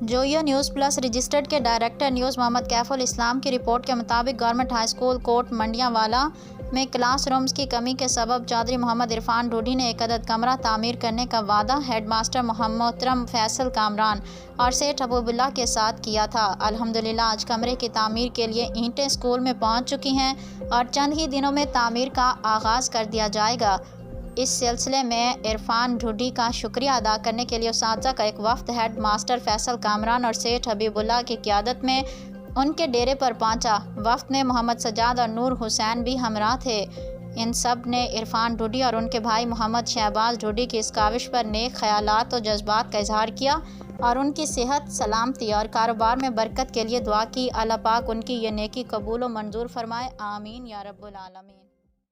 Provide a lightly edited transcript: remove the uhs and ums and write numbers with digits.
जोयो news plus registered के director news Mohammad कैफुल इस्लाम की रिपोर्ट के मुताबिक गवर्नमेंट हाई स्कूल कोट मंडियावाला में क्लासरूम्स की कमी के सबब चौधरी मोहम्मद इरफान ढूडी ने एक अदद कमरा तामीर करने का वादा हेडमास्टर मोहम्मद फैसल कामरान और सेठ हबीबुल्लाह के साथ किया था। अल्हम्दुलिल्लाह आज कमरे की तामीर के लिए ईंटें स्कूल में पहुंच चुकी हैं और चंद ही दिनों में तामीर का आगाज़ कर दिया जाएगा। इस सिलसिले में इरफान ढूडी का शुक्रिया अदा करने के लिए उस्ताज़ा का एक वफ़द हेड मास्टर फैसल कामरान और सेठ हबीबुल्लाह की क़ियादत में उनके डेरे पर पहुंचा। वफ़द में मोहम्मद सजाद और नूर हुसैन भी हमराह थे। इन सब ने इरफान ढूडी और उनके भाई मोहम्मद शहबाज ढूडी की इस काविश पर नेक ख्यालात और जज्बात का इजहार किया और उनकी सेहत, सलामती और कारोबार में बरकत के लिए दुआ की। अल्लाह पाक उनकी ये नेकी कबूल व मंजूर फरमाए। आमीन या रब्बुल आलमीन।